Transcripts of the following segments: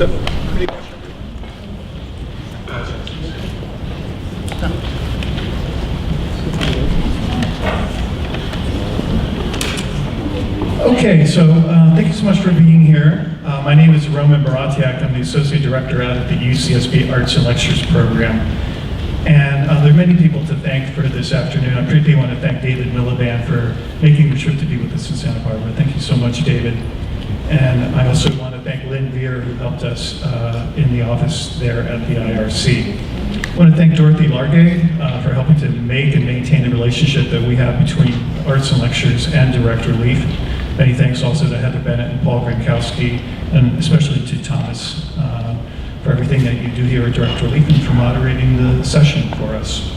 So, pretty much. Okay, so thank you so much for being here. My name is Roman Baratiak. I'm the Associate Director out at the UCSB Arts and Lectures Program. And there are many people to thank for this afternoon. I particularly want to thank David Miliband for making the trip to be with us in Santa Barbara. Thank you so much, David. And I also want to thank Lynn Veer, who helped us in the office there at the IRC. I want to thank Dorothy Largay for helping to make and maintain the relationship that we have between Arts and Lectures and Direct Relief. Many thanks also to Heather Bennett and Paul Gronkowski, and especially to Thomas for everything that you do here at Direct Relief and for moderating the session for us.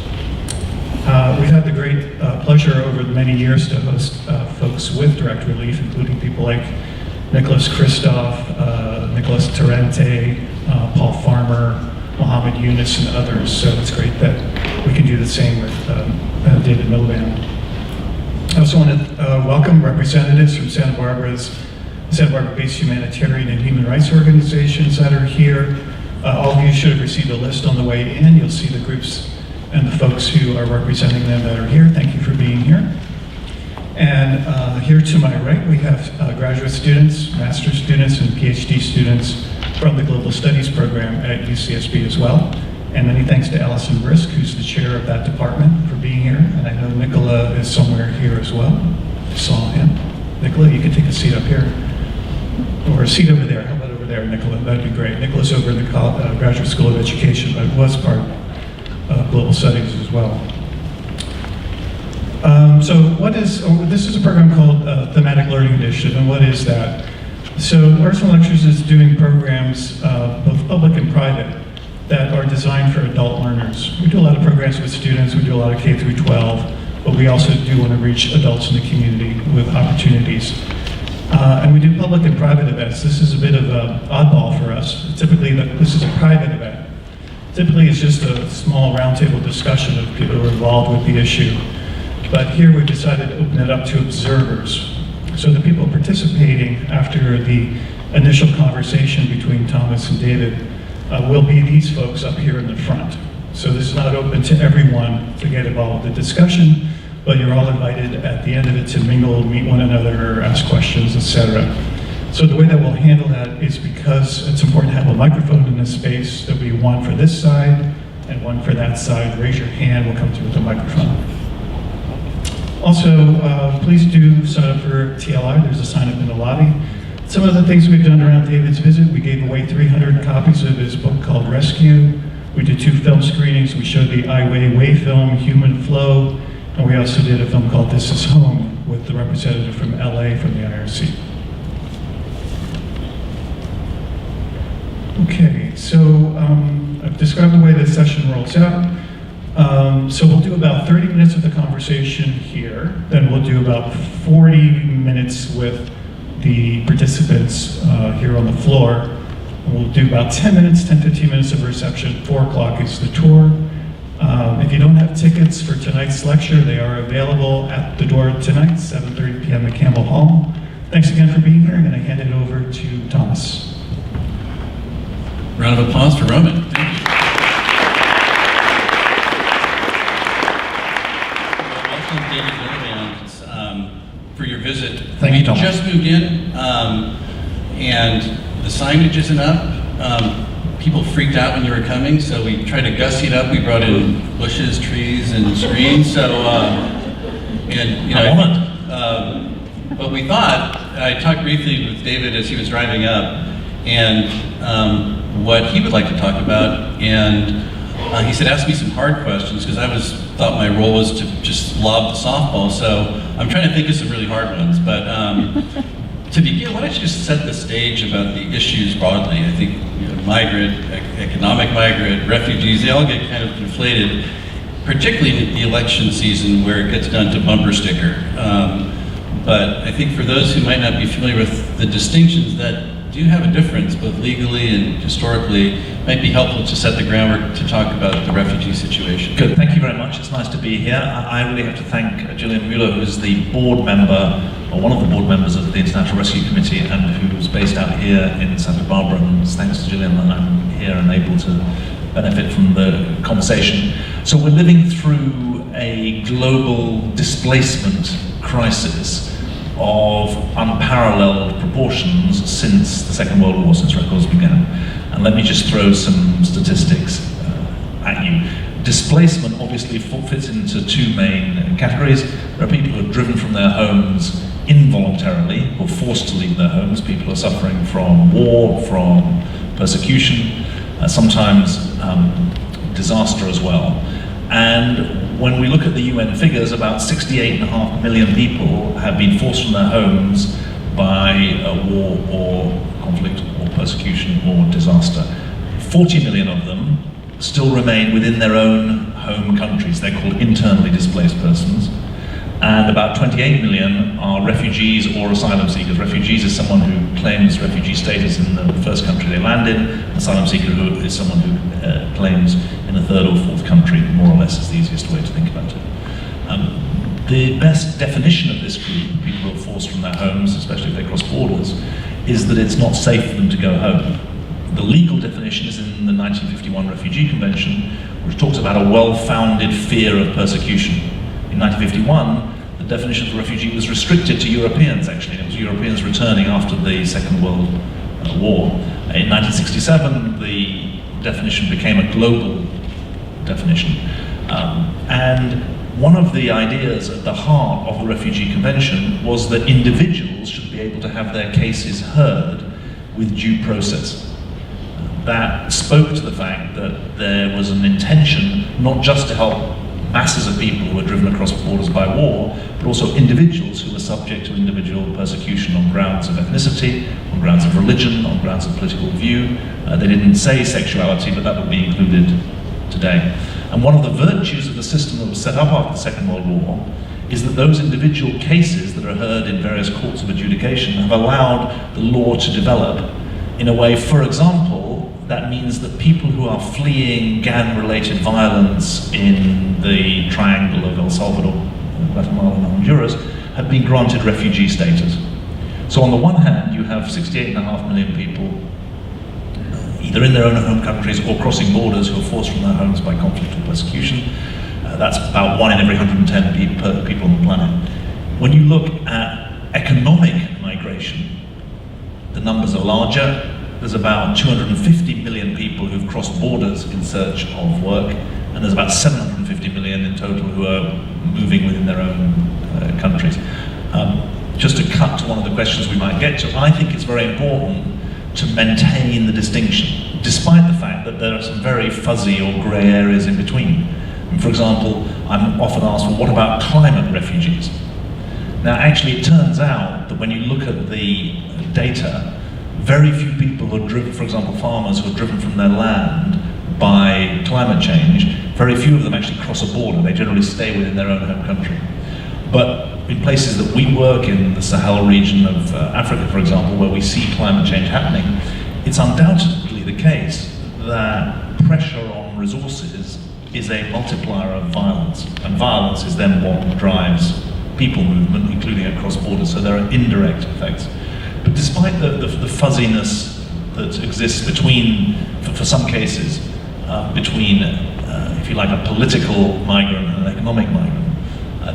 We've had the great pleasure over the many years to host folks with Direct Relief, including people like Nicholas Kristoff, Nicholas Tarente, Paul Farmer, Mohammed Yunus, and others. So it's great that we can do the same with David Miliband. I also want to welcome representatives from Santa Barbara-based humanitarian and human rights organizations that are here. All of you should have received a list on the way in. You'll see the groups and the folks who are representing them that are here. Thank you for being here. And here to my right, we have graduate students, master's students, and PhD students from the Global Studies program at UCSB as well. And many thanks to Allison Brisk, who's the chair of that department, for being here. And I know Nicola is somewhere here as well. I saw him. Nicola, you can take a seat up here. Or a seat over there. How about over there, Nicola? That'd be great. Nicola's over in the Graduate School of Education, but was part of Global Studies as well. This is a program called Thematic Learning Initiative, and what is that? So Arts and Lectures is doing programs, both public and private, that are designed for adult learners. We do a lot of programs with students, we do a lot of K through 12, but we also do want to reach adults in the community with opportunities. And we do public and private events. This is a bit of an oddball for us. Typically, this is a private event. Typically, it's just a small roundtable discussion of people who are involved with the issue. But here we've decided to open it up to observers. So the people participating after the initial conversation between Thomas and David will be these folks up here in the front. So this is not open to everyone to get involved in the discussion, but you're all invited at the end of it to mingle, meet one another, ask questions, etc. So the way that we'll handle that is, because it's important to have a microphone in this space, there'll be one for this side and one for that side. Raise your hand, we'll come to you with a microphone. Also, please do sign up for TLI. There's a sign up in the lobby. Some of the things we've done around David's visit, we gave away 300 copies of his book called Rescue. We did 2 film screenings. We showed the Ai Weiwei film, Human Flow, and we also did a film called This Is Home with the representative from LA from the IRC. Okay, so I've described the way the session rolls out. So we'll do about 30 minutes of the conversation here, then we'll do about 40 minutes with the participants here on the floor. And we'll do about 10 to 15 minutes of reception. 4 o'clock is the tour. If you don't have tickets for tonight's lecture, they are available at the door tonight, 7:30 p.m. at Campbell Hall. Thanks again for being here, and I hand it over to Thomas. Round of applause for Roman. Thank you. Welcome, David Miliband, for your visit. Thank you, Thomas. We just moved in, and the signage isn't up. People freaked out when you were coming, so we tried to gussy it up. We brought in bushes, trees, and screens. So, but we thought, I talked briefly with David as he was driving up, and what he would like to talk about, and he said, ask me some hard questions, because I thought my role was to just lob the softball, so I'm trying to think of some really hard ones, but to begin, why don't you just set the stage about the issues broadly? I think economic migrant, refugees, they all get kind of conflated, particularly in the election season where it gets done to bumper sticker. But I think for those who might not be familiar with the distinctions, that do have a difference, both legally and historically. It might be helpful to set the groundwork to talk about the refugee situation. Good, thank you very much. It's nice to be here. I really have to thank Gillian Mueller, who's the board member, or one of the board members of the International Rescue Committee, and who's based out here in Santa Barbara. And it's thanks to Gillian that I'm here and able to benefit from the conversation. So we're living through a global displacement crisis of unparalleled proportions since the Second World War, since records began. And let me just throw some statistics at you. Displacement obviously fits into two main categories. There are people who are driven from their homes involuntarily, who are forced to leave their homes. People who are suffering from war, from persecution, sometimes disaster as well. And when we look at the UN figures, about 68.5 million people have been forced from their homes by a war or conflict or persecution or disaster. 40 million of them still remain within their own home countries. They're called internally displaced persons. And about 28 million are refugees or asylum seekers. Refugees is someone who claims refugee status in the first country they land in. Asylum seeker is someone who claims in a third or fourth country, more or less is the easiest way to think about it. The best definition of this group, people who are forced from their homes, especially if they cross borders, is that it's not safe for them to go home. The legal definition is in the 1951 Refugee Convention, which talks about a well-founded fear of persecution. In 1951, the definition of a refugee was restricted to Europeans, actually. It was Europeans returning after the Second World War. In 1967, the definition became a global definition. And one of the ideas at the heart of the Refugee Convention was that individuals should be able to have their cases heard with due process. That spoke to the fact that there was an intention not just to help masses of people who were driven across borders by war, but also individuals who were subject to individual persecution on grounds of ethnicity, on grounds of religion, on grounds of political view. They didn't say sexuality, but that would be included today. And one of the virtues of the system that was set up after the Second World War is that those individual cases that are heard in various courts of adjudication have allowed the law to develop in a way, for example, that means that people who are fleeing gang-related violence in the triangle of El Salvador, Guatemala and Honduras have been granted refugee status. So on the one hand, you have 68.5 million people either in their own home countries or crossing borders who are forced from their homes by conflict or persecution. That's about 1 in every 110 people on the planet. When you look at economic migration, the numbers are larger. There's about 250 million people who've crossed borders in search of work, and there's about 750 million in total who are moving within their own countries. Just to cut to one of the questions we might get to, I think it's very important to maintain the distinction, despite the fact that there are some very fuzzy or grey areas in between. And for example, I'm often asked, well, what about climate refugees? Now, actually, it turns out that when you look at the data, very few people who are driven, for example, farmers who are driven from their land by climate change, very few of them actually cross a border. They generally stay within their own home country. But in places that we work in, the Sahel region of Africa, for example, where we see climate change happening, it's undoubtedly the case that pressure on resources is a multiplier of violence. And violence is then what drives people movement, including across borders. So there are indirect effects. But despite the fuzziness that exists between, for some cases, between, if you like, a political migrant and an economic migrant,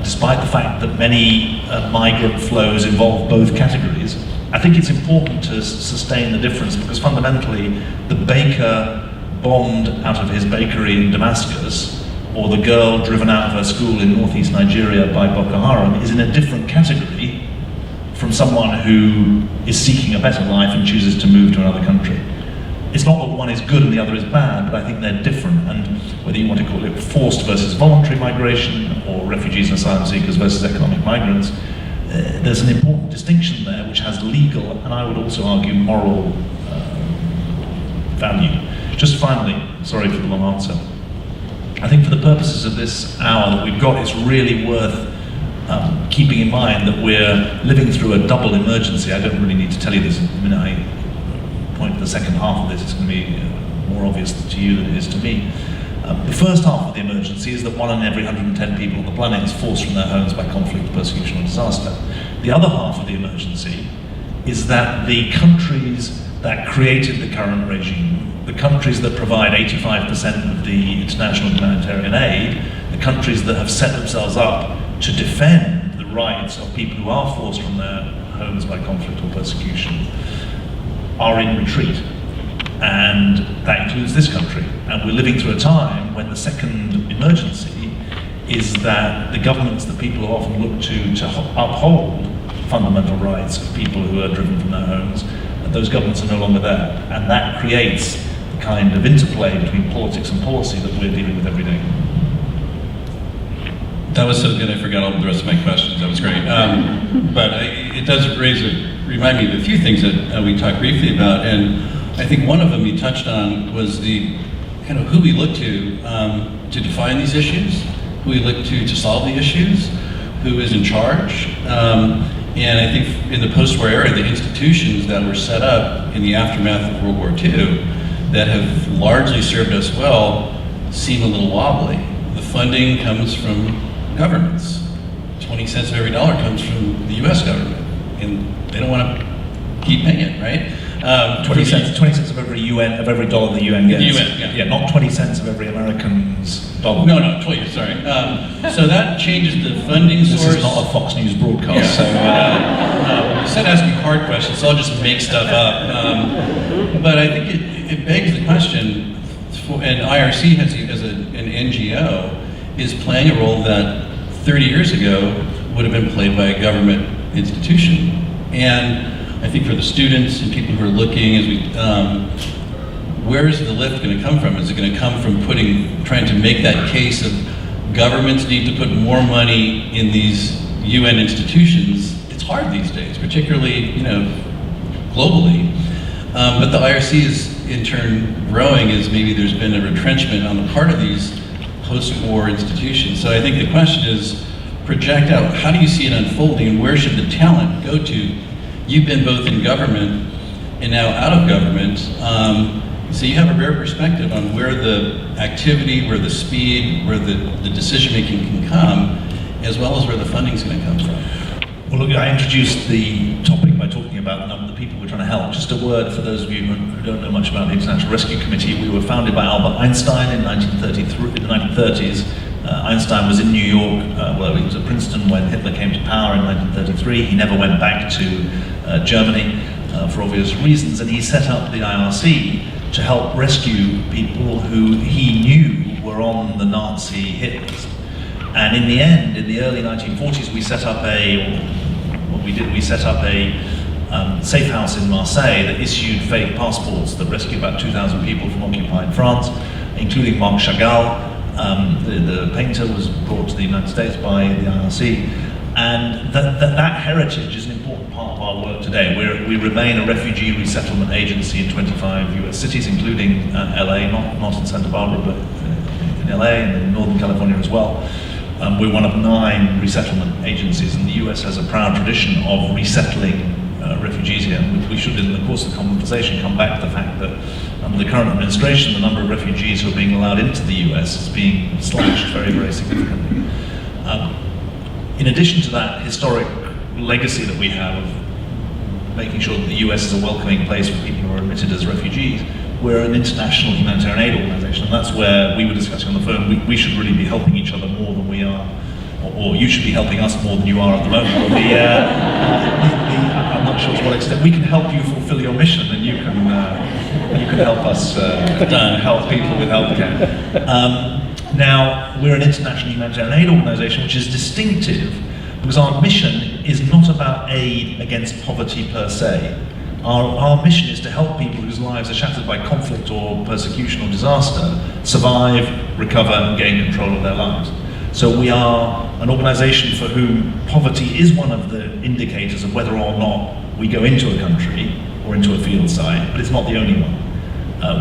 despite the fact that many migrant flows involve both categories, I think it's important to sustain the difference, because fundamentally, the baker bombed out of his bakery in Damascus, or the girl driven out of her school in northeast Nigeria by Boko Haram, is in a different category from someone who is seeking a better life and chooses to move to another country. It's not that one is good and the other is bad, but I think they're different. And whether you want to call it forced versus voluntary migration, or refugees and asylum seekers versus economic migrants, there's an important distinction there which has legal, and I would also argue moral value. Just finally, sorry for the long answer, I think for the purposes of this hour that we've got, it's really worth keeping in mind that we're living through a double emergency. I don't really need to tell you this the minute I point to the second half of this, it's going to be more obvious to you than it is to me. The first half of the emergency is that 1 in every 110 people on the planet is forced from their homes by conflict, persecution, or disaster. The other half of the emergency is that the countries that created the current regime, the countries that provide 85% of the international humanitarian aid, the countries that have set themselves up to defend the rights of people who are forced from their homes by conflict or persecution, are in retreat. And that includes this country. And we're living through a time when the second emergency is that the governments that people often look to uphold fundamental rights of people who are driven from their homes, and those governments are no longer there. And that creates the kind of interplay between politics and policy that we're dealing with every day. That was so good, I forgot all the rest of my questions. That was great. But it does remind me of a few things that we talked briefly about. And I think one of them you touched on was the kind of who we look to define these issues, who we look to solve the issues, who is in charge. And I think in the post-war era, the institutions that were set up in the aftermath of World War II that have largely served us well seem a little wobbly. The funding comes from governments. 20 cents of every dollar comes from the US government. And they don't want to keep paying it, right? 20 cents of every dollar the UN gets. The UN, yeah. Not 20 cents of every American's dollar. No, 20, sorry. So that changes the funding source. This is not a Fox News broadcast. You said ask me hard questions, so I'll just make stuff up. But I think it begs the question, and IRC as an NGO is playing a role that 30 years ago would have been played by a government institution. And I think for the students and people who are looking, where is the lift going to come from? Is it going to come from trying to make that case of governments need to put more money in these UN institutions? It's hard these days, particularly globally. But the IRC is in turn growing as maybe there's been a retrenchment on the part of these post-war institutions. So I think the question is, project out, how do you see it unfolding and where should the talent go to? You've been both in government and now out of government, so you have a rare perspective on where the activity, where the speed, where the decision-making can come, as well as where the funding's going to come from. Well, look, I introduced the topic by talking about the people we're trying to help. Just a word for those of you who don't know much about the International Rescue Committee. We were founded by Albert Einstein in 1930s. Einstein was in New York, he was at Princeton when Hitler came to power in 1933. He never went back to Germany for obvious reasons, and he set up the IRC to help rescue people who he knew were on the Nazi hit list. And in the end, in the early 1940s, we set up a safe house in Marseille that issued fake passports that rescued about 2,000 people from occupied France, including Marc Chagall. The painter was brought to the United States by the IRC, and that heritage is an important part of our work today. We remain a refugee resettlement agency in 25 US cities, including LA, not in Santa Barbara, but in LA and in Northern California as well. We're one of 9 resettlement agencies, and the US has a proud tradition of resettling refugees here. We should, in the course of the conversation, come back to the fact that under the current administration, the number of refugees who are being allowed into the US is being slashed very, very significantly. In addition to that historic legacy that we have of making sure that the US is a welcoming place for people who are admitted as refugees, we're an international humanitarian aid organization, and that's where we were discussing on the phone, we should really be helping each other more than we are, or you should be helping us more than you are at the moment. I'm not sure to what extent we can help you fulfill your mission, and you can help us help people with healthcare. Now, we're an international humanitarian aid organization, which is distinctive because our mission is not about aid against poverty per se. Our mission is to help people whose lives are shattered by conflict or persecution or disaster survive, recover, and gain control of their lives. So we are an organization for whom poverty is one of the indicators of whether or not we go into a country or into a field site, but it's not the only one.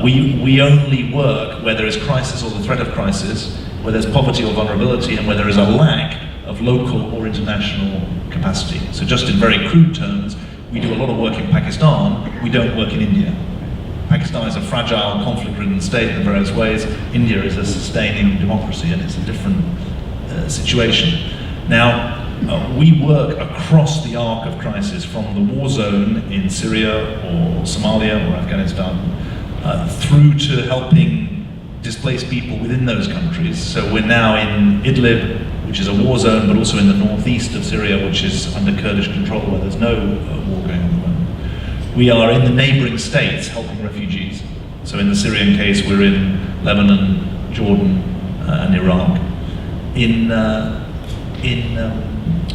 We only work where there is crisis or the threat of crisis, where there's poverty or vulnerability, and where there is a lack of local or international capacity. So just in very crude terms, we do a lot of work in Pakistan, we don't work in India. Pakistan is a fragile, conflict-ridden state in various ways. India is a sustaining democracy, and it's a different situation. Now, we work across the arc of crisis, from the war zone in Syria or Somalia or Afghanistan, through to helping displaced people within those countries. So we're now in Idlib, which is a war zone, but also in the northeast of Syria, which is under Kurdish control, where there's no war going on at the moment. We are in the neighboring states helping refugees. So in the Syrian case, we're in Lebanon, Jordan, and Iraq.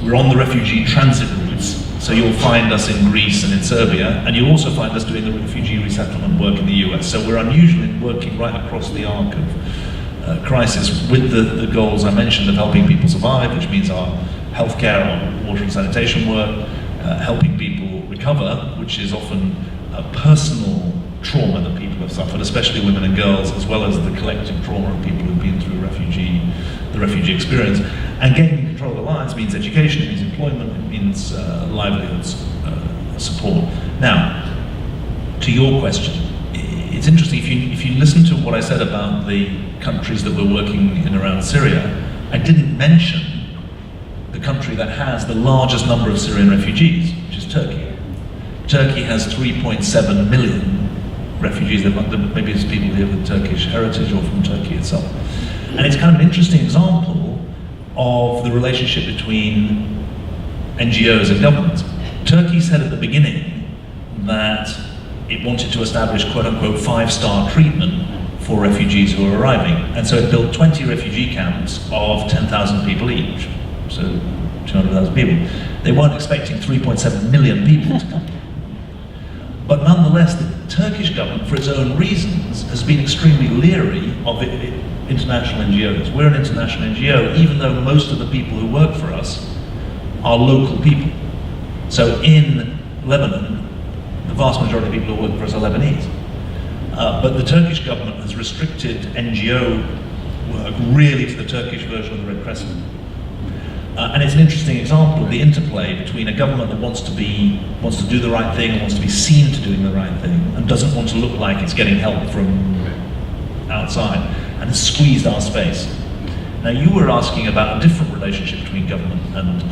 We're on the refugee transit routes, so you'll find us in Greece and in Serbia, and you'll also find us doing the refugee resettlement work in the US. So we're unusual in working right across the arc of crisis with the goals I mentioned of helping people survive, which means our healthcare, our water and sanitation work, helping people recover, which is often a personal trauma that people have suffered, especially women and girls, as well as the collective trauma of people who've been through the refugee experience. And gaining control of the lives means education, it means employment, it means livelihoods support. Now, to your question, it's interesting, if you listen to what I said about the countries that we're working in around Syria, I didn't mention the country that has the largest number of Syrian refugees, which is Turkey. Turkey has 3.7 million refugees. Maybe it's people here with Turkish heritage or from Turkey itself. And it's kind of an interesting example of the relationship between NGOs and governments. Turkey said at the beginning that it wanted to establish quote-unquote 5-star treatment for refugees who are arriving. And so it built 20 refugee camps of 10,000 people each, so 200,000 people. They weren't expecting 3.7 million people to come. But nonetheless, the Turkish government, for its own reasons, has been extremely leery of international NGOs. We're an international NGO, even though most of the people who work for us are local people. So in Lebanon, the vast majority of people who work for us are Lebanese. But the Turkish government has restricted NGO work really to the Turkish version of the Red Crescent. And it's an interesting example of the interplay between a government that wants to do the right thing and wants to be seen to doing the right thing and doesn't want to look like it's getting help from outside, and has squeezed our space. Now, you were asking about a different relationship between government and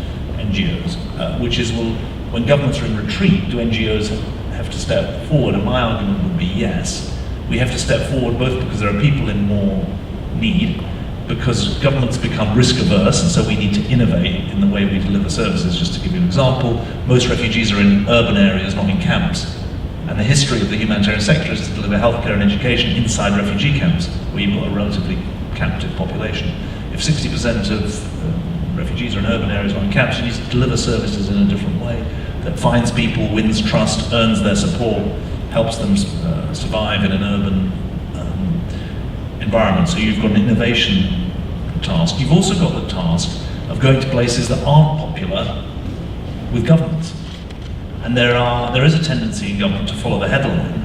NGOs, which is, well, when governments are in retreat, do NGOs have to step forward? And my argument would be yes. We have to step forward both because there are people in more need, because governments become risk averse, and so we need to innovate in the way we deliver services. Just to give you an example, most refugees are in urban areas, not in camps. And the history of the humanitarian sector is to deliver healthcare and education inside refugee camps, where you've got a relatively captive population. If 60% of refugees are in urban areas or in camps, you need to deliver services in a different way that finds people, wins trust, earns their support, helps them survive in an urban environment. So you've got an innovation task. You've also got the task of going to places that aren't popular with governments. And there is a tendency in government to follow the headline,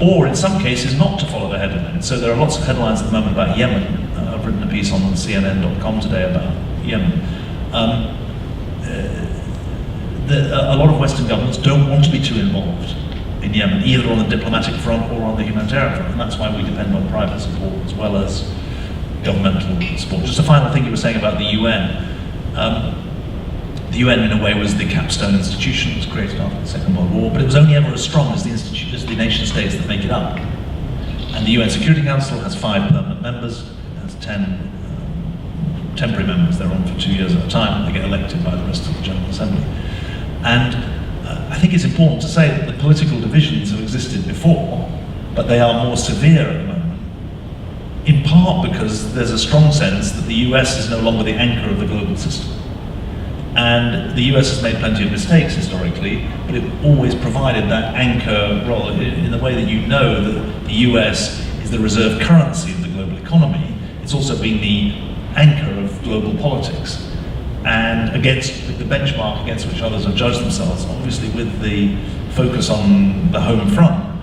or in some cases not to follow the headline. So there are lots of headlines at the moment about Yemen. I've written a piece on CNN.com today about Yemen. A lot of Western governments don't want to be too involved in Yemen, either on the diplomatic front or on the humanitarian front, and that's why we depend on private support as well as governmental support. Just a final thing you were saying about the UN. The UN, in a way, was the capstone institution. It was created after the Second World War, but it was only ever as strong as the nation states that make it up. And the UN Security Council has 5 permanent members, it has 10 temporary members. They're on for 2 years at a time. They get elected by the rest of the General Assembly. And I think it's important to say that the political divisions have existed before, but they are more severe at the moment, in part because there's a strong sense that the US is no longer the anchor of the global system. And the US has made plenty of mistakes historically, but it always provided that anchor role in the way that you know that the US is the reserve currency of the global economy. It's also been the anchor of global politics. And against the benchmark against which others have judged themselves, obviously with the focus on the home front,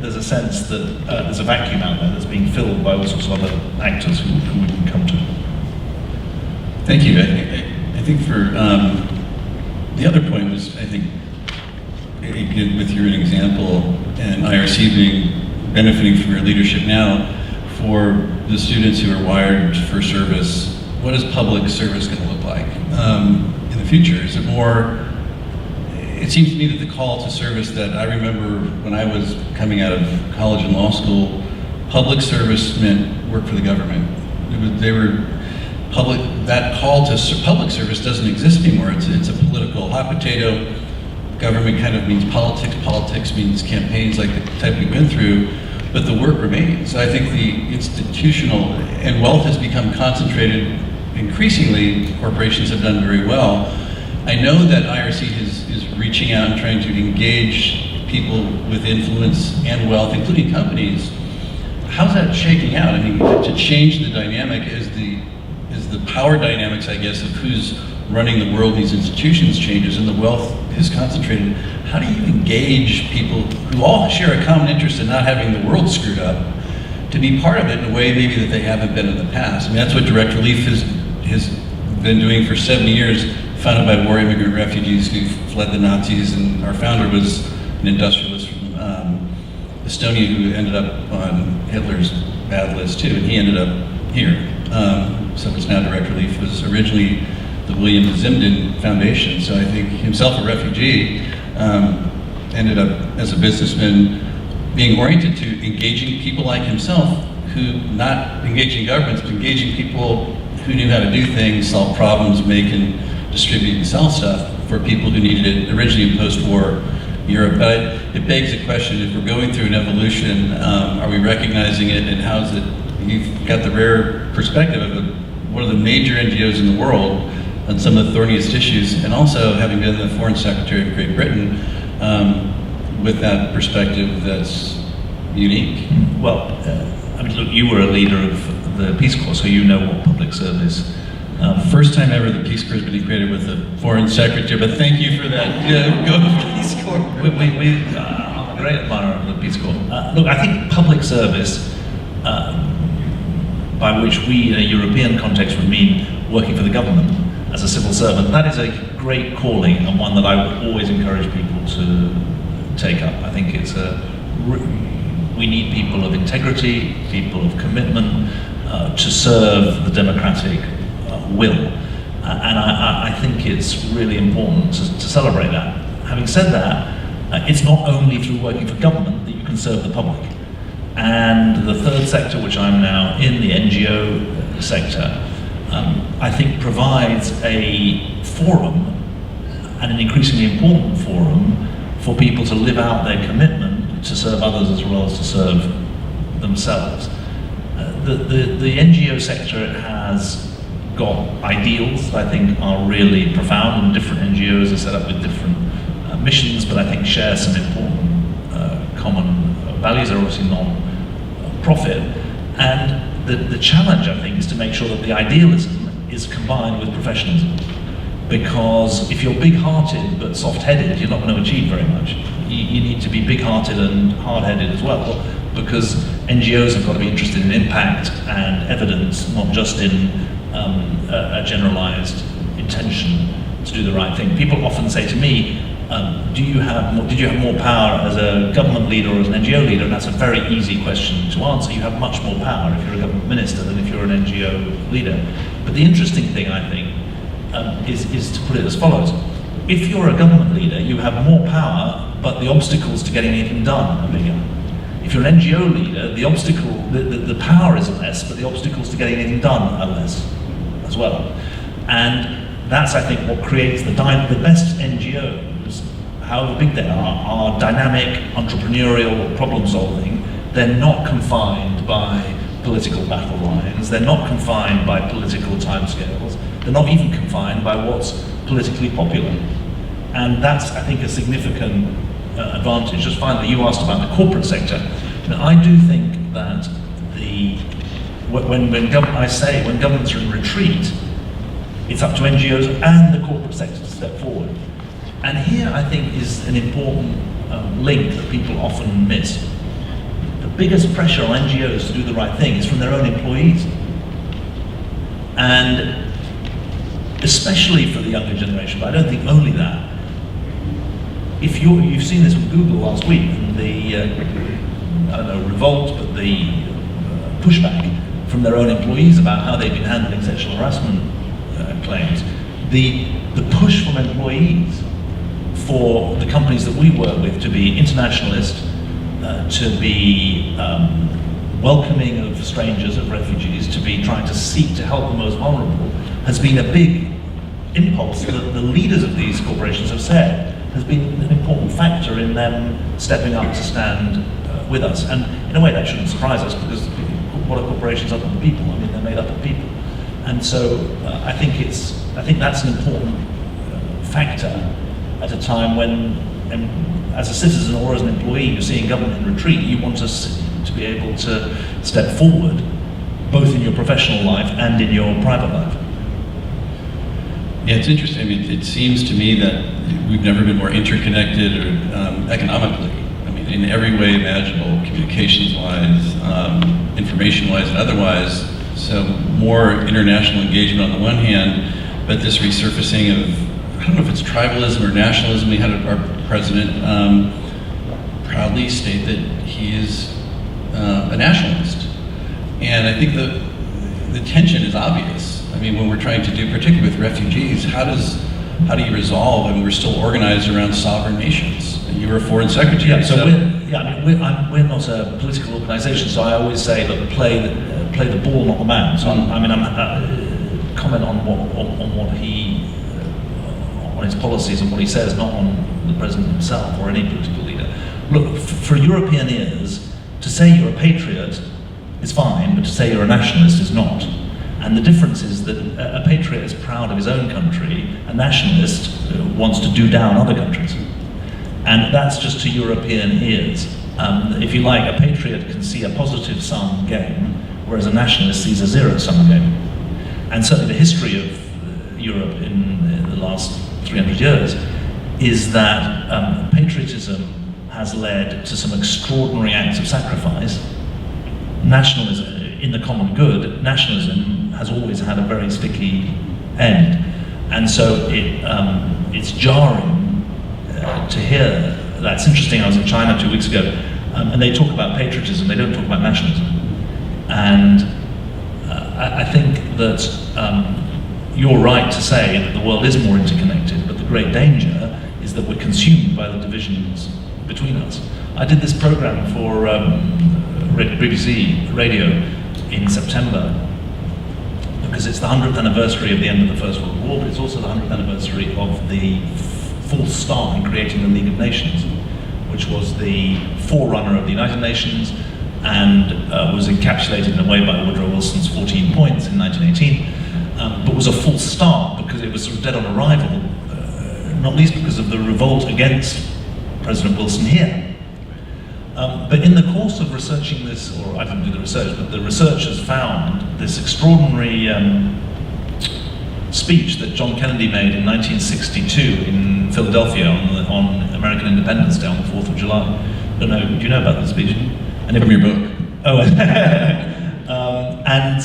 there's a sense that there's a vacuum out there that's being filled by all sorts of other actors who we can come to. Thank you. I think for the other point was, I think, again, with your example, and IRC benefiting from your leadership now, for the students who are wired for service, what is public service going to look like in the future? Is it more? It seems to me that the call to service that I remember when I was coming out of college and law school, public service meant work for the government. That call to public service doesn't exist anymore. It's a political hot potato. Government kind of means politics. Politics means campaigns like the type we went through, but the work remains. I think the institutional and wealth has become concentrated increasingly. Corporations have done very well. I know that IRC is reaching out and trying to engage people with influence and wealth, including companies. How's that shaking out? I mean, to change the dynamic is the power dynamics, I guess, of who's running the world, these institutions changes, and the wealth is concentrated. How do you engage people who all share a common interest in not having the world screwed up to be part of it in a way maybe that they haven't been in the past? I mean, that's what Direct Relief has been doing for 70 years, founded by war immigrant refugees who fled the Nazis, and our founder was an industrialist from Estonia who ended up on Hitler's bad list too, and he ended up here. So it's now Direct Relief. It was originally the William Zimden Foundation, so I think himself a refugee, ended up as a businessman being oriented to engaging people like himself who, not engaging governments, but engaging people who knew how to do things, solve problems, make and distribute and sell stuff for people who needed it originally in post-war Europe. But it begs the question, if we're going through an evolution, are we recognizing it, and how is it? You've got the rare perspective of one of the major NGOs in the world on some of the thorniest issues, and also having been the Foreign Secretary of Great Britain, with that perspective that's unique. Well, I mean, look, you were a leader of the Peace Corps, so you know what public service. First time ever the Peace Corps has been equated with the Foreign Secretary, but thank you for that. Go Peace Corps. I'm a great admirer of the Peace Corps. Look, I think public service, by which we in a European context would mean working for the government as a civil servant, that is a great calling, and one that I would always encourage people to take up. I think we need people of integrity, people of commitment, to serve the democratic will. And I think it's really important to celebrate that. Having said that, it's not only through working for government that you can serve the public. And the third sector, which I'm now in, the NGO sector, I think provides a forum, and an increasingly important forum, for people to live out their commitment to serve others as well as to serve themselves. The NGO sector has got ideals that I think are really profound, and different NGOs are set up with different missions, but I think share some important common values. Are obviously non-profit, and the challenge, I think, is to make sure that the idealism is combined with professionalism. Because if you're big-hearted but soft-headed, you're not going to achieve very much. You need to be big-hearted and hard-headed as well, because NGOs have got to be interested in impact and evidence, not just in a generalized intention to do the right thing. People often say to me, did you have more power as a government leader or as an NGO leader? And that's a very easy question to answer. You have much more power if you're a government minister than if you're an NGO leader. But the interesting thing, I think, is to put it as follows. If you're a government leader, you have more power, but the obstacles to getting anything done are bigger. If you're an NGO leader, the power is less, but the obstacles to getting anything done are less as well. And that's, I think, what creates the best NGOs, however big they are dynamic, entrepreneurial, problem solving. They're not confined by political battle lines. They're not confined by political timescales. They're not even confined by what's politically popular. And that's, I think, a significant advantage. Just finally, you asked about the corporate sector. And I do think that when governments are in retreat, it's up to NGOs and the corporate sector to step forward. And here, I think, is an important link that people often miss. The biggest pressure on NGOs to do the right thing is from their own employees. And especially for the younger generation, but I don't think only that, if you've seen this with Google last week, and the, I don't know, revolt, but the pushback from their own employees about how they've been handling sexual harassment claims, the push from employees for the companies that we work with to be internationalist, to be welcoming of strangers, of refugees, to be trying to seek to help the most vulnerable, has been a big impulse that the leaders of these corporations have said has been an important factor in them stepping up to stand with us. And in a way that shouldn't surprise us, because what are corporations other than people? I mean, they're made up of people. And so I think that's an important factor at a time when, as a citizen or as an employee, you're seeing government in retreat. You want us to be able to step forward, both in your professional life and in your private life. Yeah, it's interesting. I mean, it seems to me that we've never been more interconnected or economically. I mean, in every way imaginable, communications-wise, information-wise, and otherwise. So more international engagement on the one hand, but this resurfacing of, I don't know if it's tribalism or nationalism. We had our president proudly state that he is a nationalist. And I think the tension is obvious. I mean, when we're trying to do, particularly with refugees, how do you resolve? I mean, we're still organized around sovereign nations. And you were a foreign secretary. Yeah, so we're not a political organisation, so I always say that play the ball, not the man. So I'm comment on what he on his policies and what he says, not on the president himself or any political leader. Look, for European ears, to say you're a patriot is fine, but to say you're a nationalist is not. And the difference is that a patriot is proud of his own country, a nationalist wants to do down other countries. And that's just to European ears. If you like, a patriot can see a positive sum game, whereas a nationalist sees a zero-sum game. And certainly the history of Europe in the last 300 years is that patriotism has led to some extraordinary acts of sacrifice. Nationalism, in the common good, nationalism has always had a very sticky end. And so it's jarring to hear that. It's interesting, I was in China 2 weeks ago, and they talk about patriotism, they don't talk about nationalism. And I think that you're right to say that the world is more interconnected, but the great danger is that we're consumed by the divisions between us. I did this program for BBC Radio in September, because it's the 100th anniversary of the end of the First World War, but it's also the 100th anniversary of the false start in creating the League of Nations, which was the forerunner of the United Nations and was encapsulated in a way by Woodrow Wilson's 14 points in 1918, but was a false start because it was sort of dead on arrival, not least because of the revolt against President Wilson here. But in the course of researching this, or I didn't do the research, but the researchers found this extraordinary speech that John Kennedy made in 1962 in Philadelphia on American Independence Day on the 4th of July. I don't know, do you know about the speech? And from your book. Oh, and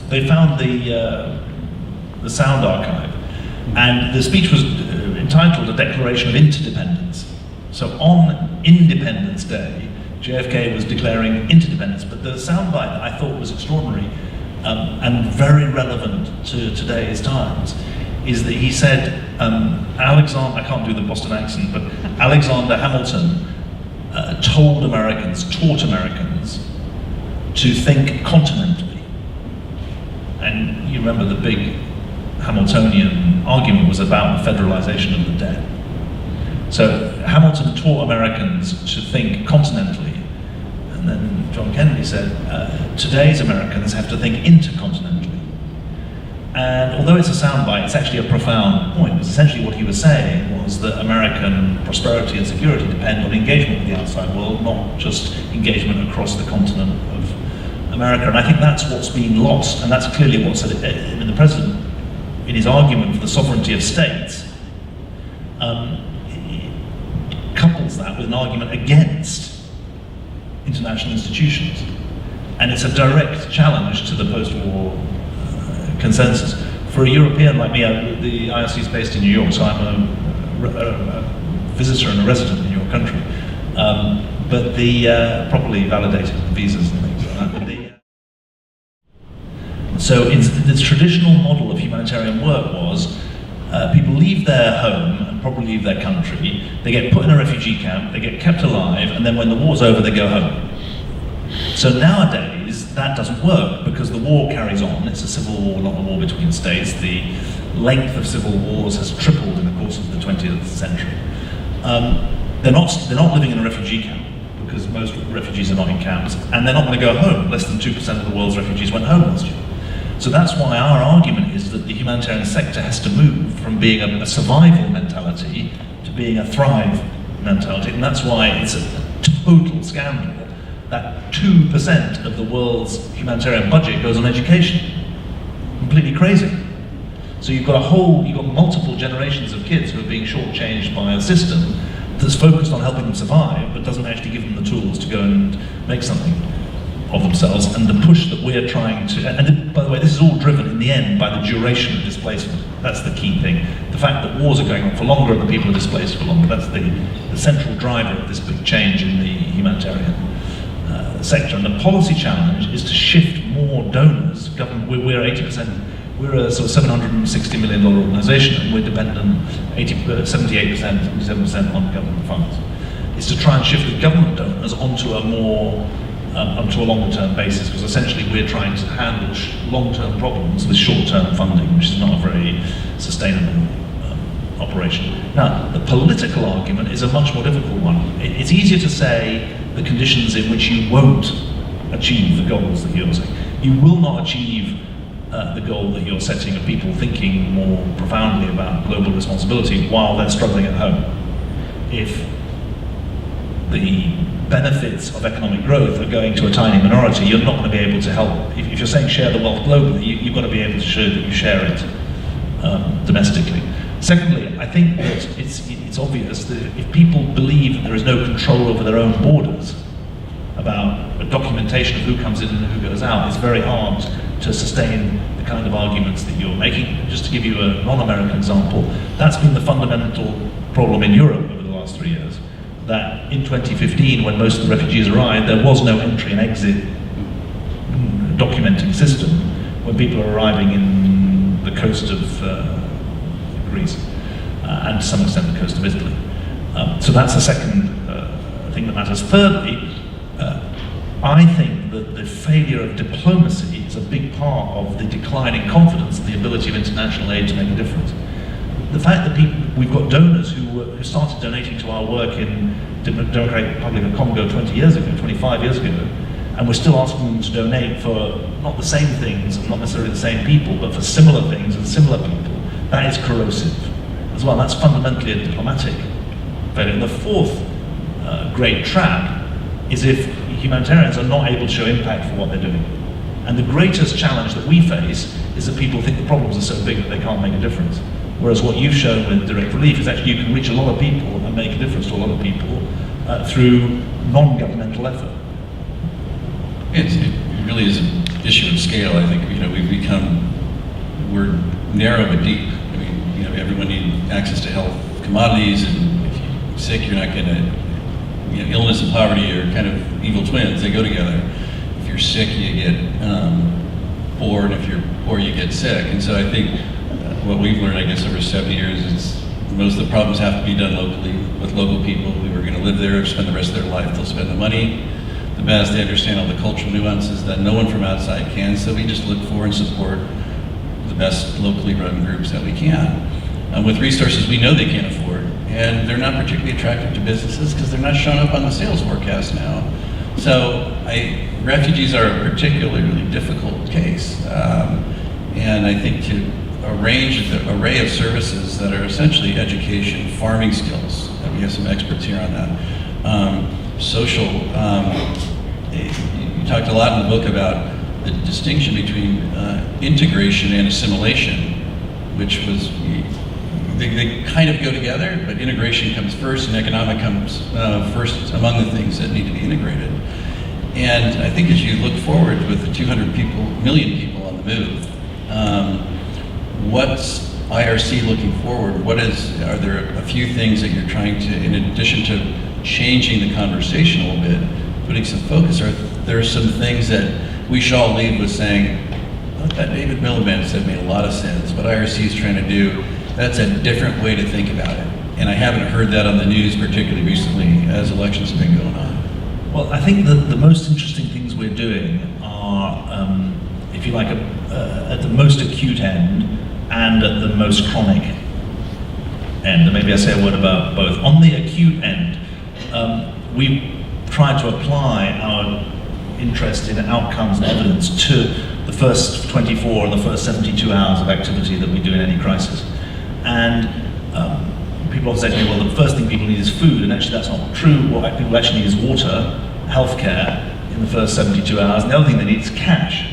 they found the sound archive, and the speech was entitled A Declaration of Interdependence. So on Independence Day, JFK was declaring interdependence, but the soundbite that I thought was extraordinary and very relevant to today's times is that he said, Alexander, I can't do the Boston accent, but Alexander Hamilton taught Americans to think continentally. And you remember the big Hamiltonian argument was about the federalization of the debt. So Hamilton taught Americans to think continentally, and then John Kennedy said, today's Americans have to think intercontinentally. And although it's a soundbite, it's actually a profound point, because essentially what he was saying was that American prosperity and security depend on engagement with the outside world, not just engagement across the continent of America. And I think that's what's been lost, and that's clearly what's, the president, in his argument for the sovereignty of states, couples that with an argument against international institutions. And it's a direct challenge to the post-war consensus. For a European like me, the IRC is based in New York, so I'm a visitor and a resident in your country. But the properly validated visas and things like that. But so the traditional model of humanitarian work was people leave their home and probably leave their country, they get put in a refugee camp, they get kept alive, and then when the war's over, they go home. So nowadays, that doesn't work because the war carries on. It's a civil war, not a war between states. The length of civil wars has tripled in the course of the 20th century. They're not living in a refugee camp because most refugees are not in camps, and they're not going to go home. Less than 2% of the world's refugees went home last year. So that's why our argument is that the humanitarian sector has to move from being a survival mentality to being a thrive mentality, and that's why it's a total scandal that 2% of the world's humanitarian budget goes on education. Completely crazy. So you've got multiple generations of kids who are being shortchanged by a system that's focused on helping them survive, but doesn't actually give them the tools to go and make something of themselves. And the push that we're trying to, and by the way, this is all driven in the end by the duration of displacement. That's the key thing. The fact that wars are going on for longer and the people are displaced for longer, that's the central driver of this big change in the humanitarian sector. And the policy challenge is to shift more donors. Government, we're 80%, we're a sort of $760 million organization, and we're dependent 78%, 77% on government funds. Is to try and shift the government donors onto a longer-term basis, because essentially we're trying to handle long-term problems with short-term funding, which is not a very sustainable operation. Now, the political argument is a much more difficult one. It's easier to say the conditions in which you won't achieve the goals that you're saying. You will not achieve the goal that you're setting of people thinking more profoundly about global responsibility while they're struggling at home. If the benefits of economic growth are going to a tiny minority, you're not going to be able to help. If you're saying share the wealth globally, you've got to be able to show that you share it domestically. Secondly, I think that it's obvious that if people believe that there is no control over their own borders, about a documentation of who comes in and who goes out, it's very hard to sustain the kind of arguments that you're making. Just to give you a non-American example, that's been the fundamental problem in Europe over the last 3 years. That in 2015, when most of the refugees arrived, there was no entry and exit documenting system when people are arriving in the coast of Greece and to some extent the coast of Italy. So that's the second thing that matters. Thirdly, I think that the failure of diplomacy is a big part of the decline in confidence and the ability of international aid to make a difference. The fact that we've got donors who started donating to our work in Democratic Republic of Congo 20 years ago, 25 years ago, and we're still asking them to donate for not the same things, and not necessarily the same people, but for similar things and similar people. That is corrosive as well. That's fundamentally a diplomatic failure. And the fourth great trap is if humanitarians are not able to show impact for what they're doing. And the greatest challenge that we face is that people think the problems are so big that they can't make a difference. Whereas what you've shown with direct relief is actually you can reach a lot of people and make a difference to a lot of people through non-governmental effort. It really is an issue of scale. I think we're narrow but deep. I mean, everyone needs access to health commodities, and if you're sick, you're not going to. Illness and poverty are kind of evil twins. They go together. If you're sick, you get poor, and if you're poor, you get sick. And so I think what we've learned, I guess, over 70 years is most of the problems have to be done locally with local people who are going to live there, spend the rest of their life. They'll spend the money the best. They understand all the cultural nuances that no one from outside can. So we just look for and support the best locally run groups that we can. With resources we know they can't afford, and they're not particularly attractive to businesses because they're not showing up on the sales forecast now. So refugees are a particularly difficult case, and I think to arrange the array of services that are essentially education, farming skills, and we have some experts here on that, social, you talked a lot in the book about the distinction between integration and assimilation, which was, they kind of go together, but integration comes first and economic comes first among the things that need to be integrated. And I think as you look forward with the 200 million people on the move, what's IRC looking forward? Are there a few things that you're trying to, in addition to changing the conversation a little bit, putting some focus, are there some things that we should all leave with saying, what that David Miliband said made a lot of sense. What IRC is trying to do, that's a different way to think about it. And I haven't heard that on the news particularly recently as elections have been going on. Well, I think that the most interesting things we're doing are, if you like, at the most acute end and at the most chronic end. And maybe I say a word about both. On the acute end, we tried to apply our interest in outcomes and evidence to the first 24 and the first 72 hours of activity that we do in any crisis. And people often say to me, well, the first thing people need is food, and actually that's not true. What people actually need is water, healthcare in the first 72 hours, and the other thing they need is cash.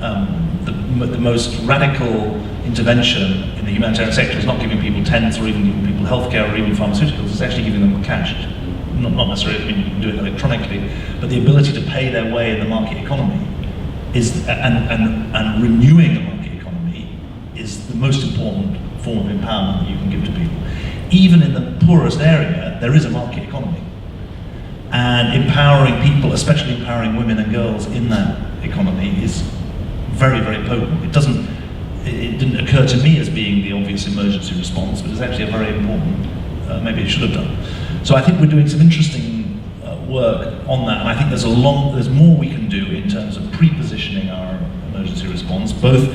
The most radical intervention in the humanitarian sector is not giving people tents or even giving people healthcare or even pharmaceuticals, it's actually giving them cash. Not necessarily, I mean, you can do it electronically, but the ability to pay their way in the market economy is, and renewing the market economy is the most important form of empowerment that you can give to people. Even in the poorest area, there is a market economy. And empowering people, especially empowering women and girls in that economy, is very, very potent. It didn't occur to me as being the obvious emergency response, but it's actually a very important, maybe it should have done. So I think we're doing some interesting work on that, and I think there's more we can do in terms of pre-positioning our emergency response, both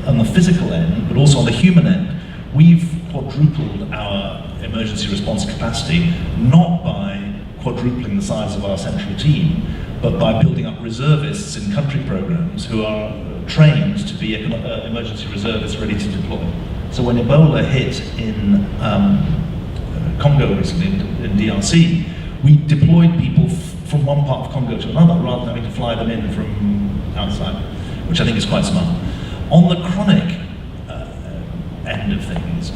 on the physical end, but also on the human end. We've quadrupled our emergency response capacity, not by quadrupling the size of our central team, but by building up reservists in country programs who are trained to be emergency reservists ready to deploy. So when Ebola hit in Congo recently, in DRC, we deployed people from one part of Congo to another rather than having to fly them in from outside, which I think is quite smart. On the chronic end of things,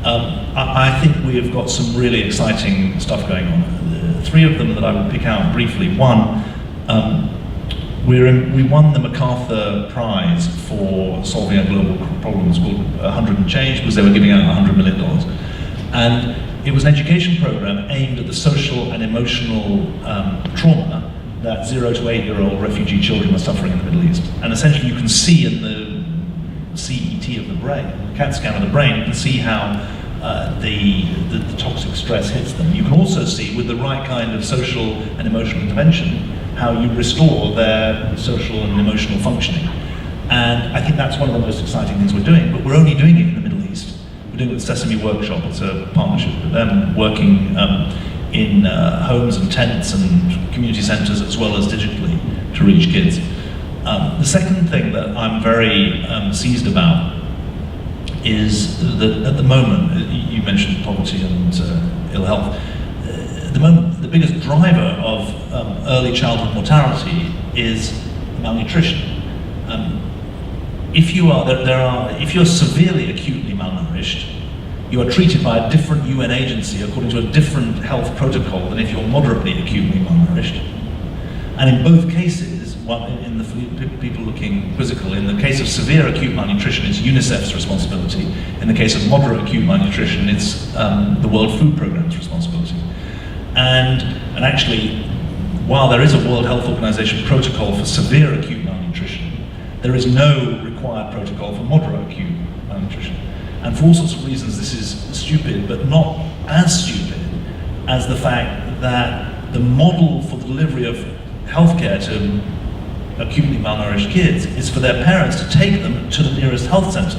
I think we have got some really exciting stuff going on. Three of them that I would pick out briefly. One, we won the MacArthur Prize for solving a global problem. It's called 100 and Change, because they were giving out $100 million. And it was an education program aimed at the social and emotional trauma that 0 to 8-year-old refugee children are suffering in the Middle East. And essentially you can see in the CET of the brain, the CAT scan of the brain, you can see how the toxic stress hits them. You can also see, with the right kind of social and emotional intervention, how you restore their social and emotional functioning. And I think that's one of the most exciting things we're doing, but we're only doing it in the Middle East. We're doing it with Sesame Workshop. It's a partnership with them, working in homes and tents and community centres as well as digitally to reach kids. The second thing that I'm very seized about is that at the moment, you mentioned poverty and ill health, at the moment the biggest driver of early childhood mortality is malnutrition. If you're severely acutely malnourished, you are treated by a different UN agency according to a different health protocol than if you're moderately acutely malnourished. And in both cases, in the people looking quizzical, in the case of severe acute malnutrition, it's UNICEF's responsibility. In the case of moderate acute malnutrition, it's the World Food Programme's responsibility. And actually, while there is a World Health Organization protocol for severe acute malnutrition, there is no required protocol for moderate acute malnutrition. And for all sorts of reasons, this is stupid, but not as stupid as the fact that the model for the delivery of healthcare to acutely malnourished kids is for their parents to take them to the nearest health center.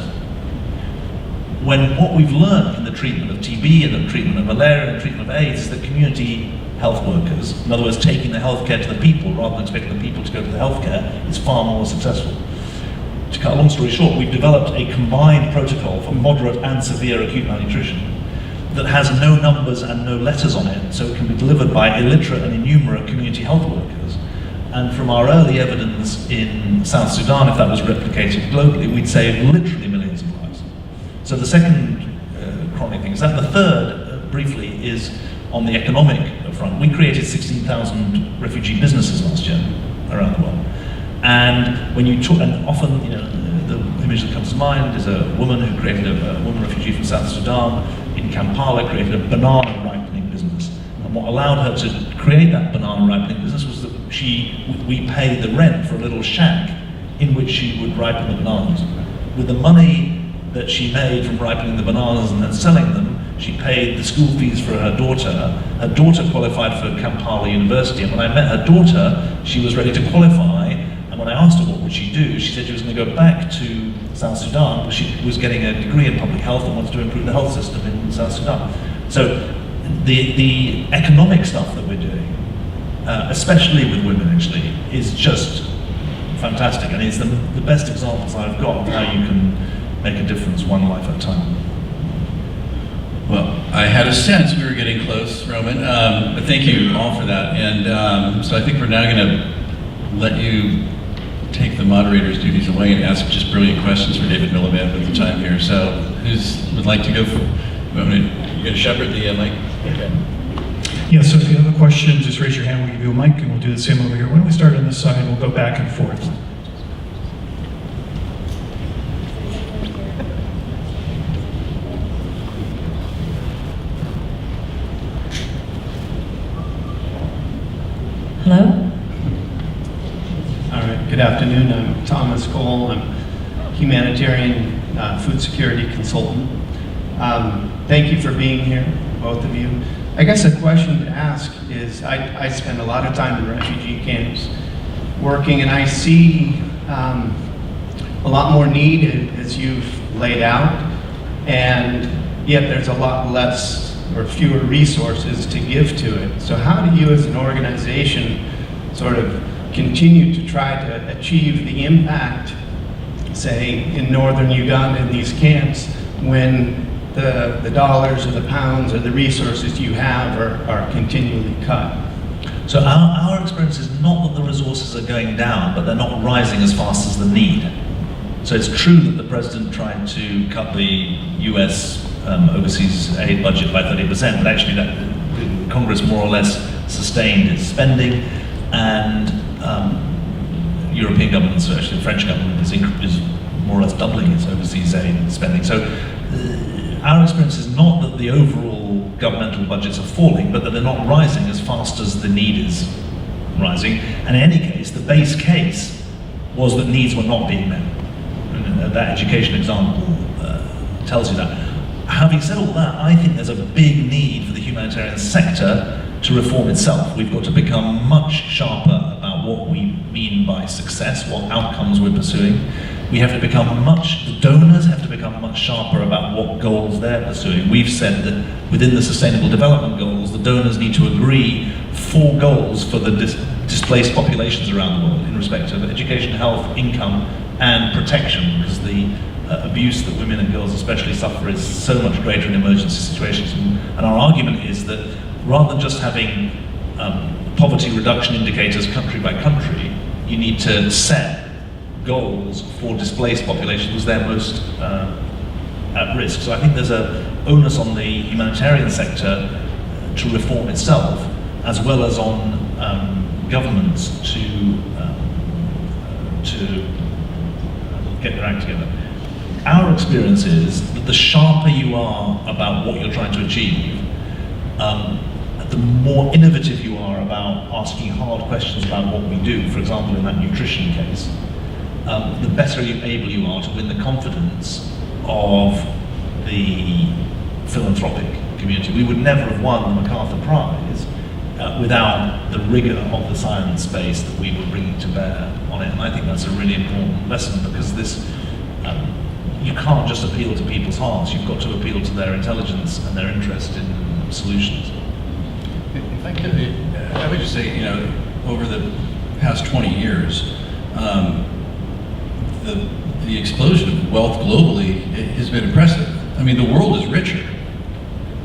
When what we've learned in the treatment of TB and the treatment of malaria and the treatment of AIDS is that community health workers, in other words, taking the healthcare to the people rather than expecting the people to go to the healthcare, is far more successful. To cut a long story short, we've developed a combined protocol for moderate and severe acute malnutrition that has no numbers and no letters on it, so it can be delivered by illiterate and innumerate community health workers. And from our early evidence in South Sudan, if that was replicated globally, we'd save literally millions of lives. So the second chronic thing is that. The third, briefly, is on the economic front. We created 16,000 refugee businesses last year around the world. And when you talk, and often, the image that comes to mind is a woman who created a woman refugee from South Sudan in Kampala, created a banana ripening business. And what allowed her to create that banana ripening business was that we paid the rent for a little shack in which she would ripen the bananas. With the money that she made from ripening the bananas and then selling them, she paid the school fees for her daughter. Her daughter qualified for Kampala University, and when I met her daughter, she was ready to qualify, and when I asked her what would she do, she said she was going to go back to South Sudan because she was getting a degree in public health and wanted to improve the health system in South Sudan. So the economic stuff that we're doing, especially with women actually, is just fantastic, and it's the best examples I've got of how you can make a difference one life at a time. Well, I had a sense we were getting close, Roman, but thank you all for that. And so I think we're now going to let you take the moderator's duties away and ask just brilliant questions for David Miliband with the time here. So who would like to go for, you're going to shepherd the mic? Okay. Yeah, so if you have a question, just raise your hand, we'll give you a mic, and we'll do the same over here. Why don't we start on this side, we'll go back and forth. Hello? All right, good afternoon. I'm Thomas Cole. I'm humanitarian food security consultant. Thank you for being here, both of you. I guess a question to ask is, I spend a lot of time in refugee camps working, and I see a lot more need as you've laid out, and yet there's a lot less or fewer resources to give to it. So how do you as an organization sort of continue to try to achieve the impact, say, in northern Uganda in these camps, when the dollars or the pounds or the resources you have are continually cut? So our experience is not that the resources are going down, but they're not rising as fast as the need. So it's true that the president tried to cut the US overseas aid budget by 30%, but actually the Congress more or less sustained its spending, and European governments, so actually the French government is more or less doubling its overseas aid spending. So our experience is not that the overall governmental budgets are falling, but that they're not rising as fast as the need is rising. And in any case, the base case was that needs were not being met. And that education example tells you that. Having said all that, I think there's a big need for the humanitarian sector to reform itself. We've got to become much sharper about what we mean by success, what outcomes we're pursuing. We have to become the donors have to become much sharper about what goals they're pursuing. We've said that within the Sustainable Development Goals, the donors need to agree 4 goals for the displaced populations around the world in respect of education, health, income, and protection, because the abuse that women and girls especially suffer is so much greater in emergency situations. And our argument is that rather than just having poverty reduction indicators country by country, you need to set goals for displaced populations they're most at risk. So I think there's an onus on the humanitarian sector to reform itself, as well as on governments to get their act together. Our experience is that the sharper you are about what you're trying to achieve, the more innovative you are about asking hard questions about what we do, for example in that nutrition case, the better able you are to win the confidence of the philanthropic community. We would never have won the MacArthur Prize without the rigor of the science base that we were bringing to bear on it. And I think that's a really important lesson, because this, you can't just appeal to people's hearts, you've got to appeal to their intelligence and their interest in solutions. If I could, I would just say, over the past 20 years, the explosion of wealth globally has been impressive. I mean, the world is richer.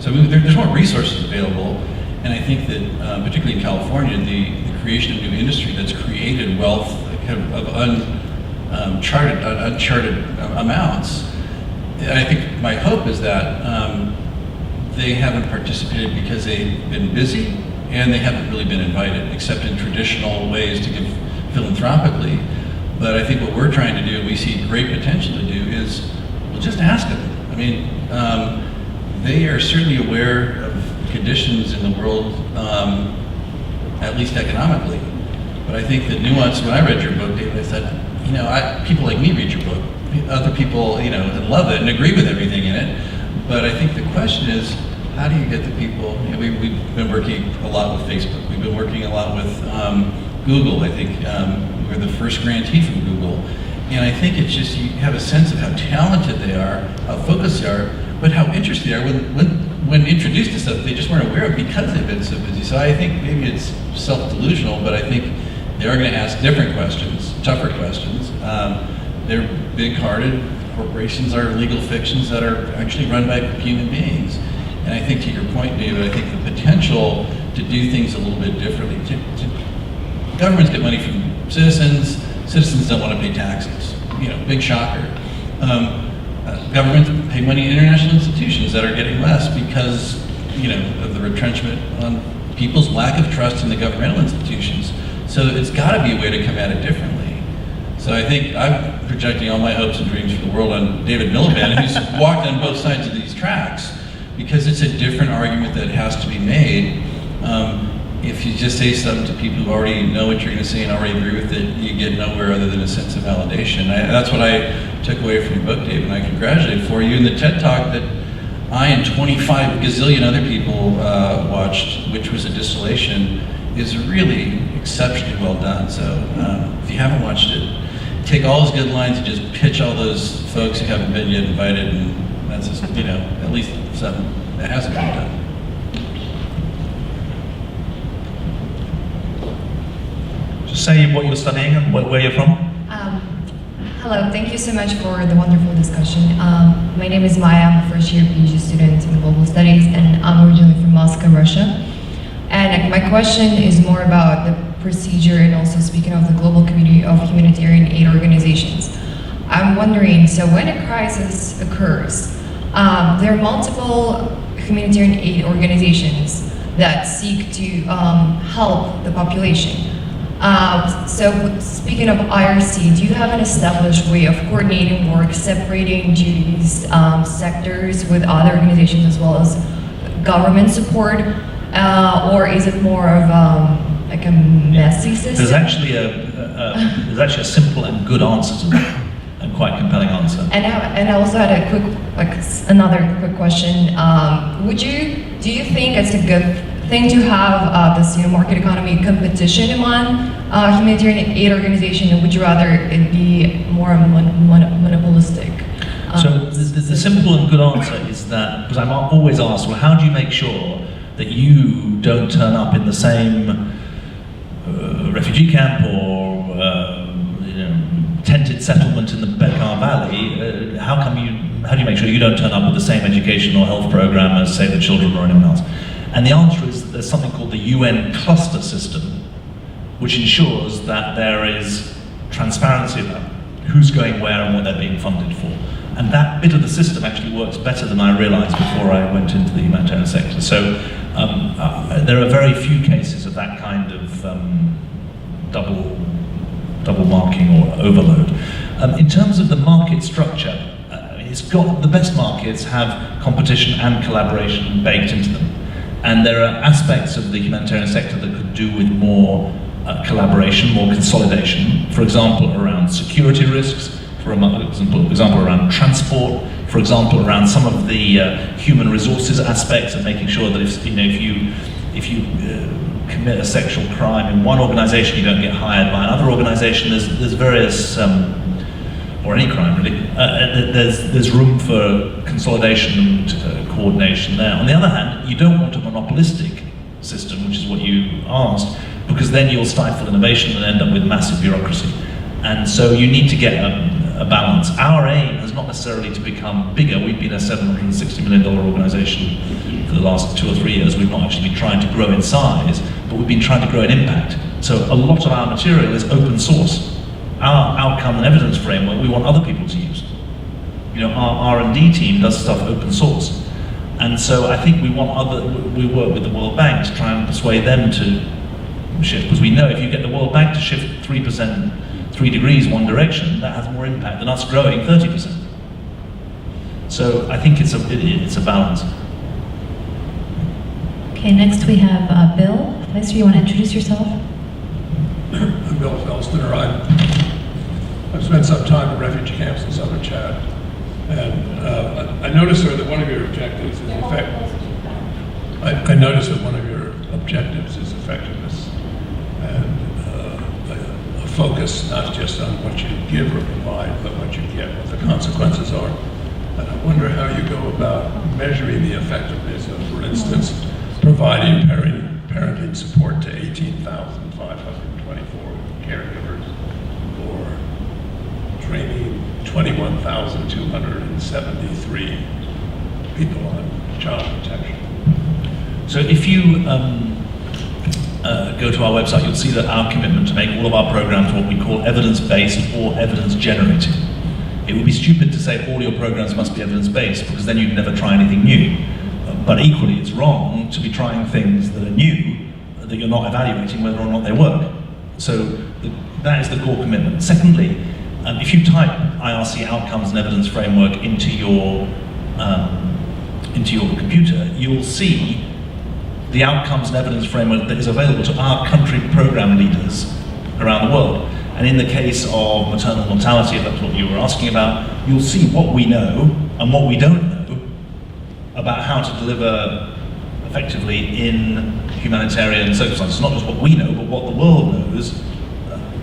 So there's more resources available, and I think that, particularly in California, the creation of new industry that's created wealth of uncharted amounts. And I think my hope is that they haven't participated because they've been busy and they haven't really been invited, except in traditional ways to give philanthropically. But I think what we're trying to do, and we see great potential to do, is, well, just ask them. I mean, they are certainly aware of conditions in the world, at least economically. But I think the nuance, when I read your book, David, I said, you know, people like me read your book. Other people, you know, love it and agree with everything in it. But I think the question is, how do you get the people, you know, we've been working a lot with Facebook. We've been working a lot with Google. I think we're the first grantee from Google. And I think it's just, you have a sense of how talented they are, how focused they are, but how interested they are. When introduced to stuff, they just weren't aware of because they've been so busy. So I think maybe it's self-delusional, but I think they are going to ask different questions, tougher questions. They're big-hearted. Corporations are legal fictions that are actually run by human beings. And I think to your point, David, I think the potential to do things a little bit differently. Governments get money from citizens. Citizens don't want to pay taxes. You know, big shocker. Governments pay money to international institutions that are getting less because, you know, of the retrenchment on people's lack of trust in the governmental institutions. So it's got to be a way to come at it differently. So I think I'm projecting all my hopes and dreams for the world on David Miliband, who's walked on both sides of these tracks, because it's a different argument that has to be made. If you just say something to people who already know what you're going to say and already agree with it, you get nowhere other than a sense of validation. That's what I took away from your book, David, and I congratulate for you. And the TED Talk that I and 25 gazillion other people watched, which was a distillation, is really exceptionally well done. So if you haven't watched it, take all those good lines and just pitch all those folks who haven't been yet invited, and that's just, you know, at least something that hasn't been done. Just say what you're studying and where you're from. Hello, thank you so much for the wonderful discussion. My name is Maya, I'm a first year PhD student in global studies, and I'm originally from Moscow, Russia. And my question is more about the procedure and also speaking of the global community of humanitarian aid organizations. I'm wondering, so when a crisis occurs, there are multiple humanitarian aid organizations that seek to help the population. So speaking of IRC, do you have an established way of coordinating work, separating duties, sectors with other organizations as well as government support? Or is it more of like a messy system? There's actually a simple and good answer to that, and quite compelling answer. And I also had a quick, another quick question. Do you think it's a good thing to have this, market economy competition among humanitarian aid organizations, or would you rather it be more monopolistic? So the simple and good answer is that, because I'm always asked, well, how do you make sure that you don't turn up in the same refugee camp or tented settlement in the Bekaa Valley? How do you make sure you don't turn up with the same education or health program as, say, the children or anyone else? And the answer is that there's something called the UN cluster system, which ensures that there is transparency about who's going where and what they're being funded for. And that bit of the system actually works better than I realized before I went into the humanitarian sector. So there are very few cases of that kind of double marking or overload. In terms of the market structure, the best markets have competition and collaboration baked into them. And there are aspects of the humanitarian sector that could do with more collaboration, more consolidation. For example, around security risks, for example, around transport, for example, around some of the human resources aspects of making sure that if you commit a sexual crime in one organization, you don't get hired by another organization. There's various, or any crime really, there's room for consolidation and coordination there. On the other hand, you don't want a monopolistic system, which is what you asked, because then you'll stifle innovation and end up with massive bureaucracy. And so you need to get a balance. Our aim is not necessarily to become bigger. We've been a $760 million organization for the last 2 or 3 years. We've not actually been trying to grow in size, but we've been trying to grow in impact. So a lot of our material is open source. Our outcome and evidence framework, we want other people to use. Our R&D team does stuff open source. And so I think we work with the World Bank to try and persuade them to shift, because we know if you get the World Bank to shift 3% 3 degrees one direction, that has more impact than us growing 30%. So I think it's a balance. Okay, next we have Bill. Mister, you want to introduce yourself? I'm Bill Felstener. I've spent some time in refugee camps in southern Chad, and I noticed, sir, that one of your objectives is I noticed that one of your objectives is effectiveness, and a focus not just on what you give or provide, but what you get, what the consequences are. And I wonder how you go about measuring the effectiveness of, for instance, providing parenting support to 18,524 caregivers, or training 21,273 people on child protection. So if you go to our website, you'll see that our commitment to make all of our programs what we call evidence-based or evidence-generating. It would be stupid to say all your programs must be evidence-based, because then you'd never try anything new. But equally, it's wrong to be trying things that are new, that you're not evaluating whether or not they work. So that is the core commitment. Secondly, if you type IRC Outcomes and Evidence Framework into your computer, you'll see the Outcomes and Evidence Framework that is available to our country program leaders around the world. And in the case of maternal mortality, if that's what you were asking about, you'll see what we know and what we don't know about how to deliver effectively in humanitarian circumstances. Not just what we know, but what the world knows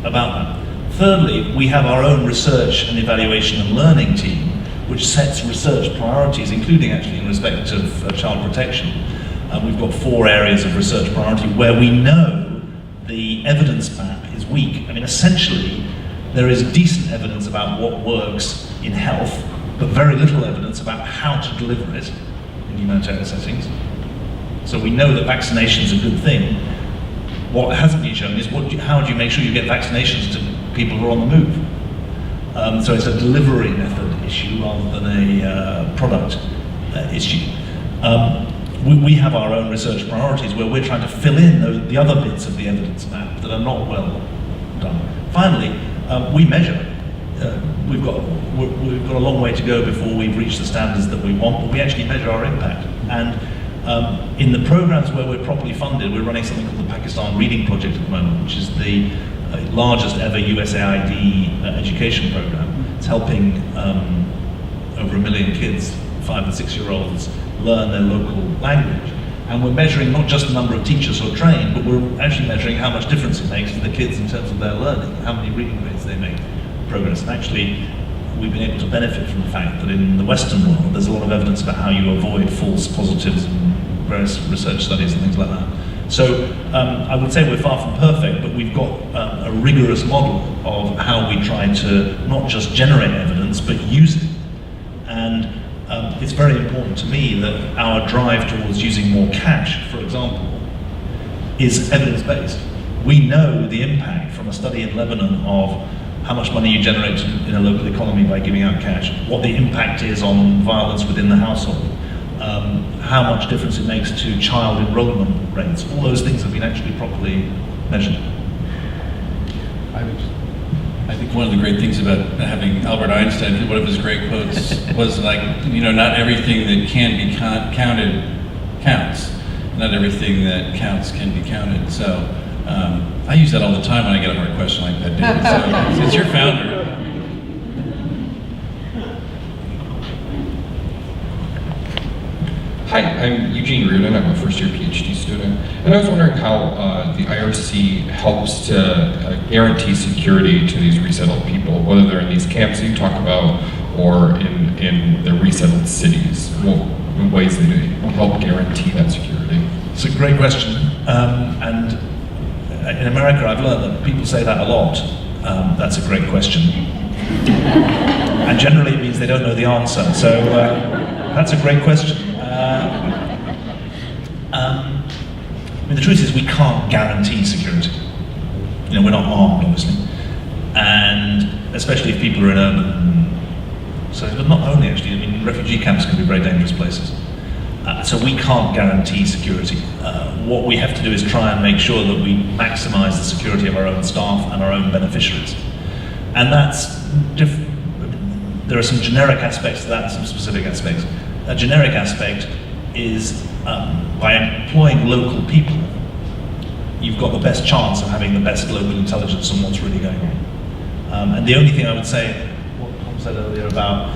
about that. Thirdly, we have our own research and evaluation and learning team, which sets research priorities, including actually in respect of child protection. We've got 4 areas of research priority where we know the evidence map is weak. I mean, essentially, there is decent evidence about what works in health, but very little evidence about how to deliver it in humanitarian settings. So we know that vaccination is a good thing. What hasn't been shown is how do you make sure you get vaccinations to people who are on the move? So it's a delivery method issue rather than a product issue. We have our own research priorities where we're trying to fill in the other bits of the evidence map that are not well done. Finally, we measure. We've got a long way to go before we've reached the standards that we want, but we actually measure our impact. And in the programs where we're properly funded, we're running something called the Pakistan Reading Project at the moment, which is the largest ever USAID education program. It's helping over 1 million kids, 5 and 6 year olds, learn their local language. And we're measuring not just the number of teachers who are trained, but we're actually measuring how much difference it makes to the kids in terms of their learning, how many reading grades they make progress. And actually, we've been able to benefit from the fact that in the Western world, there's a lot of evidence about how you avoid false positives in various research studies and things like that. So I would say we're far from perfect, but we've got a rigorous model of how we try to not just generate evidence, but use it. And it's very important to me that our drive towards using more cash, for example, is evidence-based. We know the impact from a study in Lebanon of how much money you generate in a local economy by giving out cash, what the impact is on violence within the household, how much difference it makes to child enrollment rates. All those things have been actually properly measured. I think one of the great things about having Albert Einstein, one of his great quotes was like, not everything that can be counted counts. Not everything that counts can be counted. So I use that all the time when I get a hard question like that, David. So since you're founder. Hi, I'm Eugene Reardon. I'm a first-year PhD student, and I was wondering how the IRC helps to guarantee security to these resettled people, whether they're in these camps that you talk about or in the resettled cities. What ways they help guarantee that security? It's a great question, and in America I've learned that people say that a lot. That's a great question, and generally it means they don't know the answer. So that's a great question. The truth is we can't guarantee security. We're not armed, obviously, and especially if people are in urban. But not only actually. Refugee camps can be very dangerous places. So we can't guarantee security. What we have to do is try and make sure that we maximise the security of our own staff and our own beneficiaries. And there are some generic aspects to that and some specific aspects. A generic aspect is by employing local people, you've got the best chance of having the best local intelligence on what's really going on. And the only thing I would say, what Tom said earlier about,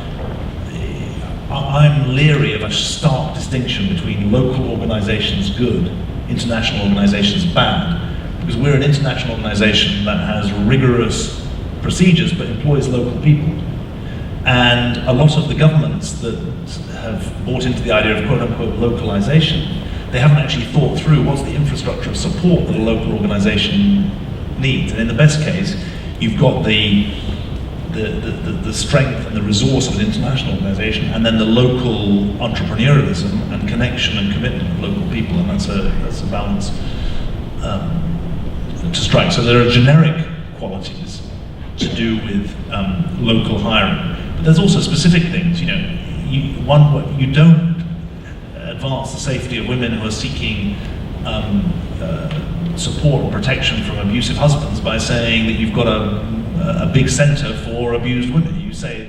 I'm leery of a stark distinction between local organizations good, international organizations bad, because we're an international organization that has rigorous procedures but employs local people. And a lot of the governments that have bought into the idea of quote-unquote localization, they haven't actually thought through what's the infrastructure of support that a local organization needs. And in the best case, you've got the strength and the resource of an international organization, and then the local entrepreneurialism and connection and commitment of local people, and that's a balance to strike. So there are generic qualities to do with local hiring, but there's also specific things. You don't advance the safety of women who are seeking support and protection from abusive husbands by saying that you've got a big centre for abused women. You say